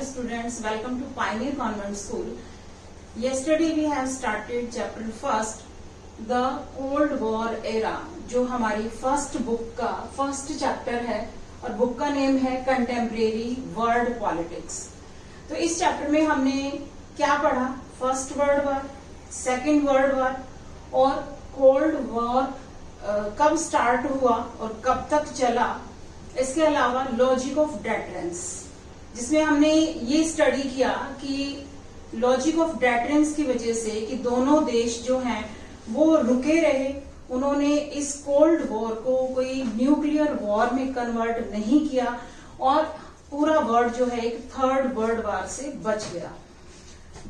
students, welcome to Pioneer Convent School. Yesterday we have started chapter first, the Cold War era, जो हमारी first book का first chapter है और book का name है contemporary world politics. तो इस चैप्टर में हमने क्या पढ़ा? First world war, second world war और कोल्ड वॉर कब स्टार्ट हुआ और कब तक चला। इसके अलावा लॉजिक ऑफ डेटरेंस, जिसमें हमने ये स्टडी किया कि लॉजिक ऑफ डेटरेंस की वजह से कि दोनों देश जो हैं वो रुके रहे, उन्होंने इस कोल्ड वॉर को कोई न्यूक्लियर वॉर में कन्वर्ट नहीं किया और पूरा वर्ल्ड जो है एक थर्ड वर्ल्ड वॉर से बच गया।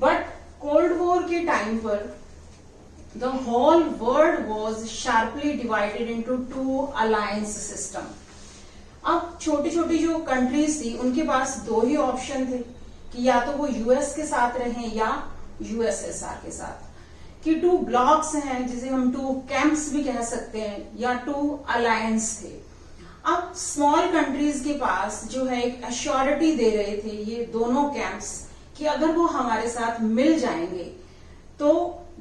बट कोल्ड वॉर के टाइम पर the whole world was sharply divided into two alliance system. अब छोटी छोटी जो कंट्रीज थी उनके पास दो ही ऑप्शन थे कि या तो वो यूएस के साथ रहें या यूएसएसआर के साथ, कि टू ब्लॉक्स हैं जिसे हम टू कैंप्स भी कह सकते हैं या टू अलायंस थे। अब स्मॉल कंट्रीज के पास जो है एक एश्योरिटी दे रहे थे ये दोनों कैंप्स कि अगर वो हमारे साथ मिल जाएंगे तो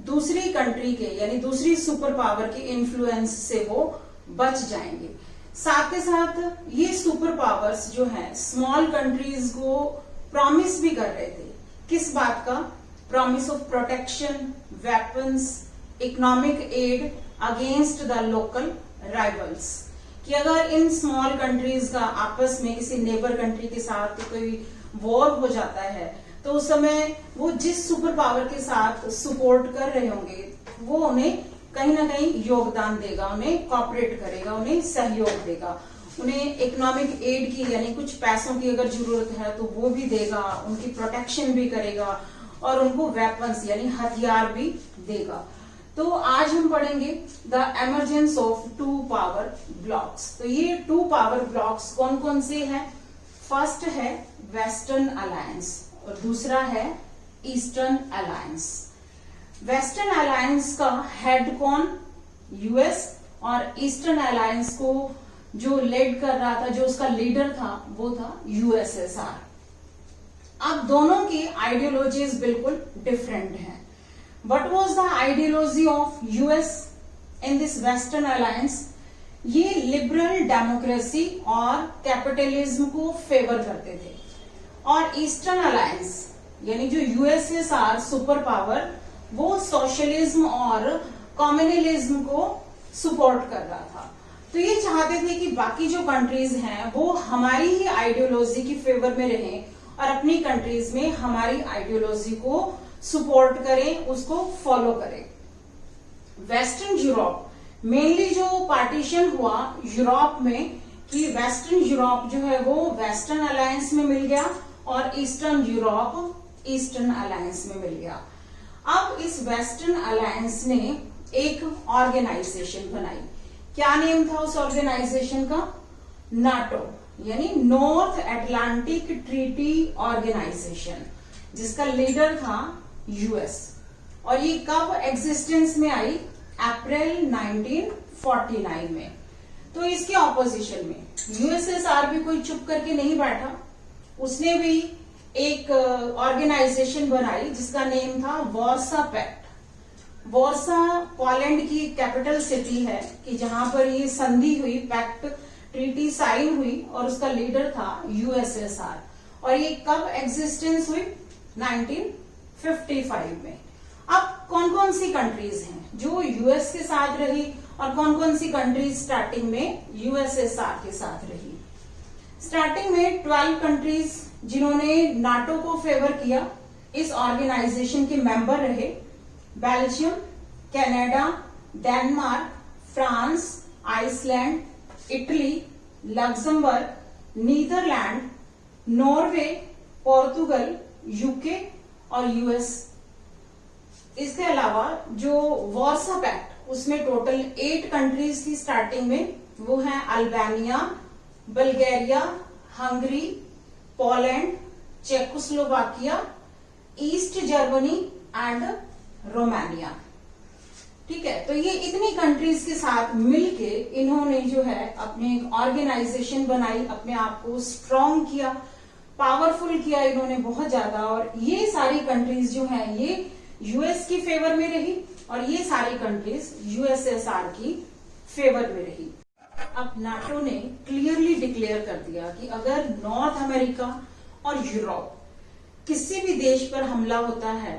दूसरी कंट्री के यानी दूसरी सुपर पावर के इन्फ्लुएंस से वो बच जाएंगे। साथ के साथ ये सुपर पावर्स जो हैं स्मॉल कंट्रीज को प्रॉमिस भी कर रहे थे। किस बात का? Promise of protection, weapons, economic aid against the local rivals, कि अगर इन स्मॉल कंट्रीज का आपस में किसी नेबर कंट्री के साथ कोई वॉर हो जाता है तो उस समय वो जिस सुपर पावर के साथ सपोर्ट कर रहे होंगे वो उन्हें कहीं ना कहीं योगदान देगा, उन्हें कॉपरेट करेगा, उन्हें सहयोग देगा, उन्हें इकोनॉमिक एड की यानी कुछ पैसों की अगर जरूरत है तो वो भी देगा, उनकी प्रोटेक्शन भी करेगा और उनको वेपन्स यानी हथियार भी देगा। तो आज हम पढ़ेंगे the emergence of two power blocks. तो ये टू पावर ब्लॉक्स कौन कौन से हैं? फर्स्ट है वेस्टर्न अलायंस और दूसरा है ईस्टर्न अलायंस। वेस्टर्न अलायंस का हेड कौन? यूएस, और ईस्टर्न अलायंस को जो लीड कर रहा था, जो उसका लीडर था वो था यूएसएसआर। अब दोनों की आइडियोलॉजीज बिल्कुल डिफरेंट हैं। What was the ideology of US in this western alliance? ये लिबरल डेमोक्रेसी और कैपिटलिज्म को फेवर करते थे। और ईस्टर्न अलायंस यानी जो यूएसएसआर सुपर पावर वो सोशलिज्म और कम्युनलिज्म को सपोर्ट कर रहा था। तो ये चाहते थे कि बाकी जो कंट्रीज हैं वो हमारी ही आइडियोलॉजी की फेवर में रहें और अपनी कंट्रीज में हमारी आइडियोलॉजी को सपोर्ट करें, उसको फॉलो करें। वेस्टर्न यूरोप, मेनली जो पार्टीशन हुआ यूरोप में कि वेस्टर्न यूरोप जो है वो वेस्टर्न अलायंस में मिल गया और ईस्टर्न यूरोप ईस्टर्न अलायंस में मिल गया। अब इस वेस्टर्न अलायंस ने एक ऑर्गेनाइजेशन बनाई। क्या नेम था उस ऑर्गेनाइजेशन का? नाटो, यानी नॉर्थ अटलांटिक ट्रीटी ऑर्गेनाइजेशन, जिसका लीडर था यूएस। और ये कब एग्जिस्टेंस में आई? अप्रैल 1949 में। तो इसके ऑपोजिशन में यूएसएसआर भी कोई चुप करके नहीं बैठा, उसने भी एक ऑर्गेनाइजेशन बनाई जिसका नेम था वार्सा पैक्ट। वार्सा पोलैंड की कैपिटल सिटी है कि जहां पर ये संधि हुई, पैक्ट ट्रीटी साइन हुई और उसका लीडर था यूएसएसआर। और ये कब एग्जिस्टेंस हुई? 1955 में। अब कौन कौन सी कंट्रीज हैं जो यूएस के साथ रही और कौन कौन सी कंट्रीज स्टार्टिंग में यूएसएसआर के साथ रही? स्टार्टिंग में 12 कंट्रीज जिन्होंने नाटो को फेवर किया, इस ऑर्गेनाइजेशन के मेंबर रहे। Belgium, Canada, Denmark, France, Iceland, Italy, Luxembourg, Netherlands, Norway, Portugal, UK और यूएस। इसके अलावा जो वार्सा पैक्ट उसमें टोटल 8 कंट्रीज थी स्टार्टिंग में, वो हैं Albania, Bulgaria, Hungary, Poland, Czechoslovakia, East Germany and Romania. ठीक है, तो ये इतनी कंट्रीज के साथ मिलके इन्होंने जो है अपने एक ऑर्गेनाइजेशन बनाई, अपने आप को स्ट्रॉन्ग किया पावरफुल किया इन्होंने बहुत ज्यादा, और ये सारी कंट्रीज जो है ये यूएस की फेवर में रही और ये सारी कंट्रीज यूएसएसआर की फेवर में रही। अब नाटो ने क्लियरली डिक्लेयर कर दिया कि अगर नॉर्थ अमेरिका और यूरोप किसी भी देश पर हमला होता है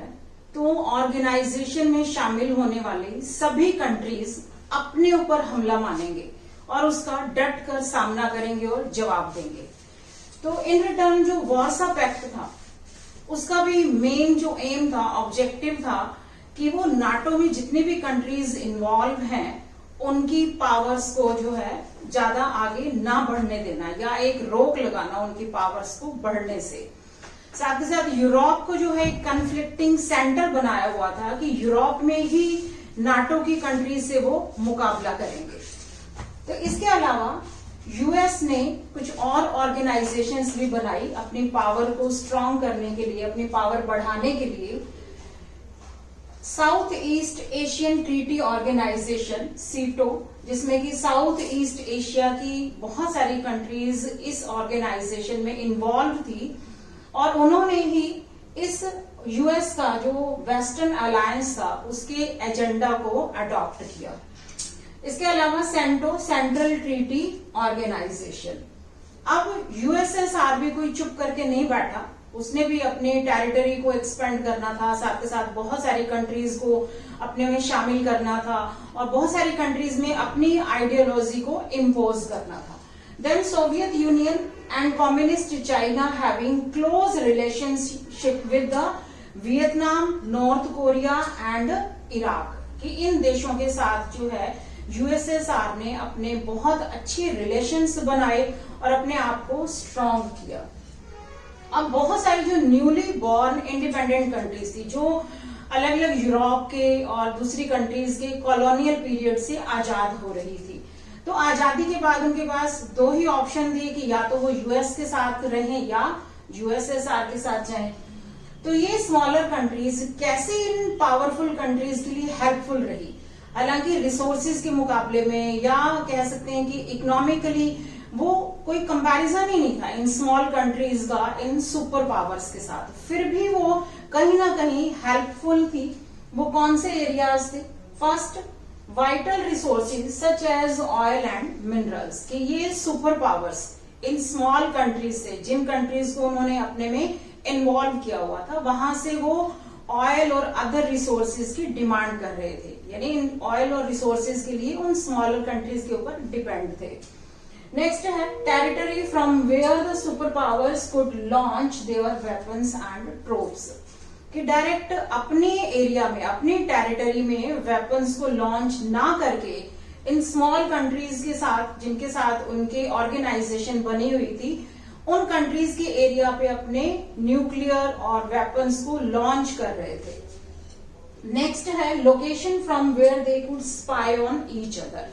तो ऑर्गेनाइजेशन में शामिल होने वाले सभी कंट्रीज अपने ऊपर हमला मानेंगे और उसका डट कर सामना करेंगे और जवाब देंगे। तो इन रिटर्न जो वार्सा पैक्ट था उसका भी मेन जो एम था, ऑब्जेक्टिव था कि वो नाटो में जितने भी कंट्रीज इन्वॉल्व हैं उनकी पावर्स को जो है ज्यादा आगे ना बढ़ने देना या एक रोक लगाना उनकी पावर्स को बढ़ने से। साथ ही साथ यूरोप को जो है एक कन्फ्लिक्टिंग सेंटर बनाया हुआ था कि यूरोप में ही नाटो की कंट्रीज से वो मुकाबला करेंगे। तो इसके अलावा यूएस ने कुछ और ऑर्गेनाइजेशंस भी बनाई अपनी पावर को स्ट्रांग करने के लिए, अपनी पावर बढ़ाने के लिए। South East Asian Treaty Organisation SEATO, जिसमें कि साउथ ईस्ट एशिया की बहुत सारी कंट्रीज इस ऑर्गेनाइजेशन में इन्वॉल्व थी और उन्होंने ही इस यूएस का जो वेस्टर्न अलायंस था उसके एजेंडा को अडॉप्ट किया। इसके अलावा सेंटो, सेंट्रल ट्रीटी ऑर्गेनाइजेशन। अब यूएसएसआर भी कोई चुप करके नहीं बैठा, उसने भी अपने टेरिटरी को एक्सपेंड करना था, साथ के साथ बहुत सारी कंट्रीज को अपने में शामिल करना था और बहुत सारी कंट्रीज में अपनी आइडियोलॉजी को इम्पोज करना था। Then Soviet Union and Communist China having close relationship with the Vietnam, North Korea and Iraq, कि इन देशों के साथ जो है यूएसएसआर ने अपने बहुत अच्छे रिलेशंस बनाए और अपने आप को स्ट्रांग किया। अब बहुत सारी जो न्यूली बॉर्न इंडिपेंडेंट कंट्रीज थी जो अलग अलग यूरोप के और दूसरी कंट्रीज के कॉलोनियल पीरियड से आजाद हो रही थी, तो आजादी के बाद उनके पास दो ही ऑप्शन थे कि या तो वो यूएस के साथ रहें या यूएसएसआर के साथ जाएं। तो ये स्मॉलर कंट्रीज कैसे इन पावरफुल कंट्रीज के लिए हेल्पफुल रही, हालांकि रिसोर्सेज के मुकाबले में या कह सकते हैं कि इकोनॉमिकली वो कोई कंपैरिजन ही नहीं था इन स्मॉल कंट्रीज का इन सुपर पावर्स के साथ, फिर भी वो कहीं ना कहीं हेल्पफुल थी। वो कौन से एरियाज थे? First, vital resources such as oil and minerals, कि ये super powers in small countries से, जिन कंट्रीज को उन्होंने अपने में इन्वॉल्व किया हुआ था, वहां से वो ऑयल और अदर रिसोर्सेज की डिमांड कर रहे थे, यानी इन ऑयल और रिसोर्सेज के लिए उन स्मॉलर कंट्रीज के ऊपर डिपेंड थे। नेक्स्ट है territory from where the super powers could launch their weapons and troops, कि डायरेक्ट अपने एरिया में, अपनी टेरिटरी में वेपन्स को लॉन्च ना करके इन स्मॉल कंट्रीज के साथ, जिनके साथ उनके ऑर्गेनाइजेशन बनी हुई थी, उन कंट्रीज के एरिया पे अपने न्यूक्लियर और वेपन्स को लॉन्च कर रहे थे। नेक्स्ट है location from where they could spy on each other,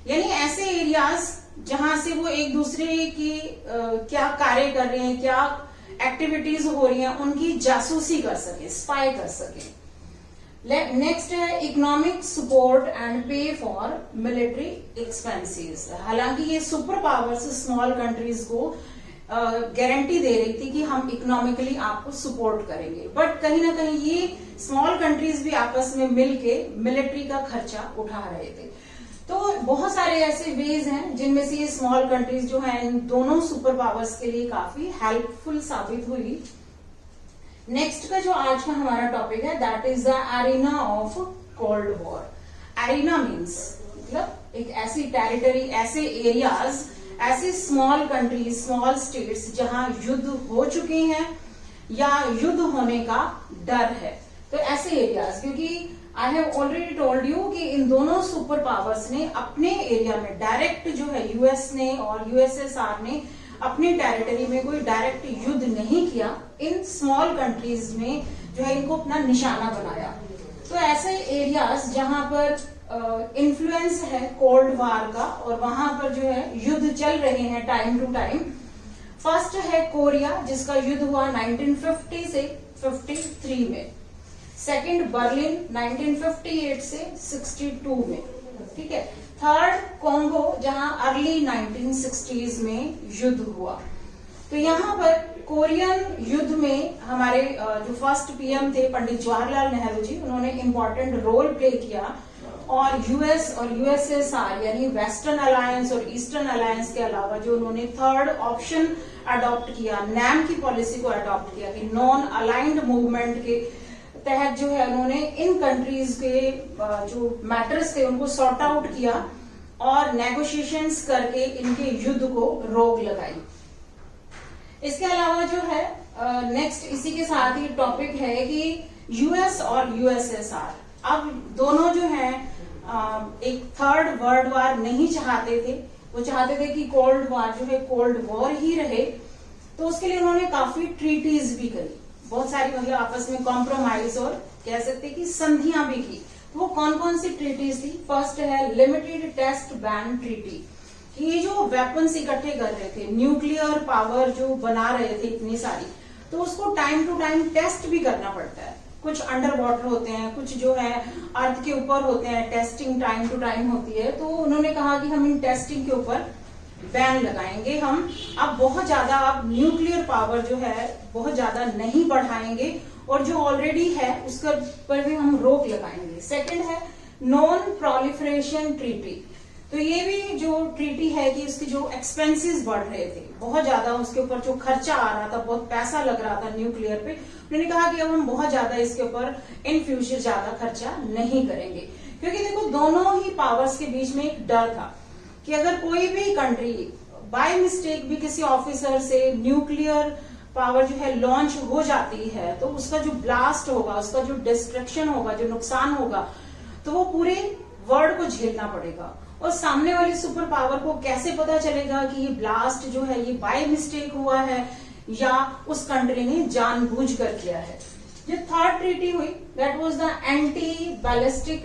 यानी ऐसे एरियाज जहां से वो एक दूसरे की क्या कार्य कर रहे हैं, क्या एक्टिविटीज हो रही हैं, उनकी जासूसी कर सके, स्पाई कर सके। नेक्स्ट है इकोनॉमिक सपोर्ट एंड पे फॉर मिलिट्री एक्सपेंसेस, हालांकि ये सुपर पावर्स स्मॉल कंट्रीज को गारंटी दे रही थी कि हम इकोनॉमिकली आपको सपोर्ट करेंगे, बट कहीं ना कहीं ये स्मॉल कंट्रीज भी आपस में मिलके मिलिट्री का खर्चा उठा रहे थे। तो बहुत सारे ऐसे वेज हैं जिनमें से ये स्मॉल कंट्रीज जो हैं इन दोनों सुपर पावर्स के लिए काफी हेल्पफुल साबित हुई। नेक्स्ट का जो आज का हमारा टॉपिक है that is the arena of cold war. Arena means मतलब एक ऐसी टेरिटरी, ऐसे एरियाज, ऐसे स्मॉल कंट्रीज, स्मॉल स्टेट्स जहां युद्ध हो चुके हैं या युद्ध होने का डर है। तो ऐसे एरियाज, क्योंकि I have already told you कि इन दोनों सुपर पावर्स ने अपने एरिया में डायरेक्ट जो है यूएस ने और यूएसएसआर ने अपनी टेरिटरी में कोई डायरेक्ट युद्ध नहीं किया, इन स्मॉल कंट्रीज में जो है इनको अपना निशाना बनाया। तो ऐसे एरियाज जहां पर इन्फ्लुएंस है कोल्ड वार का और वहां पर जो है युद्ध चल रहे हैं टाइम टू टाइम। फर्स्ट है कोरिया, जिसका युद्ध हुआ 1950 से 53 में। सेकंड बर्लिन 1958 से 62 में, ठीक है। थर्ड कोंगो, जहां अर्ली 1960s में युद्ध हुआ। तो यहाँ पर कोरियन युद्ध में हमारे जो फर्स्ट पीएम थे पंडित जवाहरलाल नेहरू जी, उन्होंने इम्पोर्टेंट रोल प्ले किया और यूएस और यूएसएसआर यानी वेस्टर्न अलायंस और ईस्टर्न अलायंस के अलावा जो उन्होंने थर्ड ऑप्शन अडॉप्ट किया, नैम की पॉलिसी को अडॉप्ट किया कि नॉन अलाइंड मूवमेंट के तहत जो है उन्होंने इन कंट्रीज के जो मैटर्स थे उनको सॉर्ट आउट किया और नेगोशिएशंस करके इनके युद्ध को रोक लगाई। इसके अलावा जो है नेक्स्ट इसी के साथ ही टॉपिक है कि यूएस और यूएसएसआर अब दोनों जो है एक थर्ड वर्ल्ड वॉर नहीं चाहते थे, वो चाहते थे कि कोल्ड वॉर जो है कोल्ड वॉर ही रहे। तो उसके लिए उन्होंने काफी ट्रीटीज भी करी, बहुत सारी मतलब आपस में कॉम्प्रोमाइज और कह सकते कि संधियां भी की। तो वो कौन कौन सी ट्रीटीज थी? फर्स्ट है लिमिटेड टेस्ट बैन ट्रीटी, कि ये जो वेपन्स इकट्ठे कर रहे थे, न्यूक्लियर पावर जो बना रहे थे इतनी सारी, तो उसको टाइम टू टाइम टेस्ट भी करना पड़ता है। कुछ अंडर वाटर होते हैं, कुछ जो है अर्थ के ऊपर होते हैं, टेस्टिंग टाइम टू टाइम होती है। तो उन्होंने कहा कि हम इन टेस्टिंग के ऊपर बैन लगाएंगे, हम अब बहुत ज्यादा अब न्यूक्लियर पावर जो है बहुत ज्यादा नहीं बढ़ाएंगे और जो ऑलरेडी है उसका पर भी हम रोक लगाएंगे। सेकंड है नॉन प्रोलिफरेशन ट्रीटी, तो ये भी जो ट्रीटी है कि उसके जो एक्सपेंसेस बढ़ रहे थे बहुत ज्यादा, उसके ऊपर जो खर्चा आ रहा था, बहुत पैसा लग रहा था न्यूक्लियर पे, उन्होंने कहा कि अब हम बहुत ज्यादा इसके ऊपर इन फ्यूचर ज्यादा खर्चा नहीं करेंगे। क्योंकि देखो दोनों ही पावर्स के बीच में एक डर था कि अगर कोई भी कंट्री बाय मिस्टेक भी किसी ऑफिसर से न्यूक्लियर पावर जो है लॉन्च हो जाती है तो उसका जो ब्लास्ट होगा, उसका जो डिस्ट्रक्शन होगा, जो नुकसान होगा, तो वो पूरे वर्ल्ड को झेलना पड़ेगा। और सामने वाली सुपर पावर को कैसे पता चलेगा कि ये ब्लास्ट जो है ये बाय मिस्टेक हुआ है या उस कंट्री ने जानबूझकर किया है। जो थर्ड ट्रीटी हुई that was the anti ballistic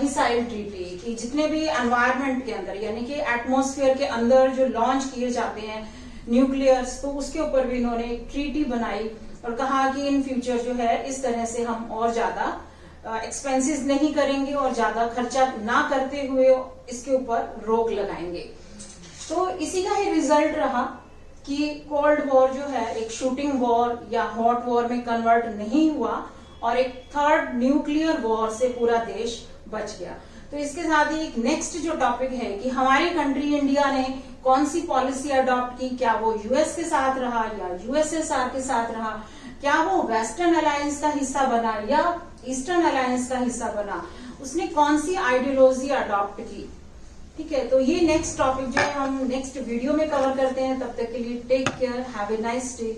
missile treaty, कि जितने भी एनवायरमेंट के अंदर यानी कि एटमॉस्फेयर के अंदर जो लॉन्च किए जाते हैं न्यूक्लियर्स, तो उसके ऊपर भी इन्होंने एक ट्रीटी बनाई और कहा कि इन फ्यूचर जो है इस तरह से हम और ज्यादा एक्सपेंसेस नहीं करेंगे और ज्यादा खर्चा ना करते हुए इसके ऊपर रोक लगाएंगे। तो इसी का ही रिजल्ट रहा कि कोल्ड वॉर जो है एक शूटिंग वॉर या हॉट वॉर में कन्वर्ट नहीं हुआ और एक थर्ड न्यूक्लियर वॉर से पूरा देश बच गया। तो इसके साथ ही एक नेक्स्ट जो टॉपिक है कि हमारी कंट्री इंडिया ने कौन सी पॉलिसी अडॉप्ट की, क्या वो यूएस के साथ रहा या यूएसएसआर के साथ रहा, क्या वो वेस्टर्न अलायंस का हिस्सा बना या ईस्टर्न अलायंस का हिस्सा बना, उसने कौन सी आइडियोलॉजी अडॉप्ट की। ठीक है, तो ये नेक्स्ट टॉपिक जो है हम नेक्स्ट वीडियो में कवर करते हैं। तब तक के लिए take care, have a nice day.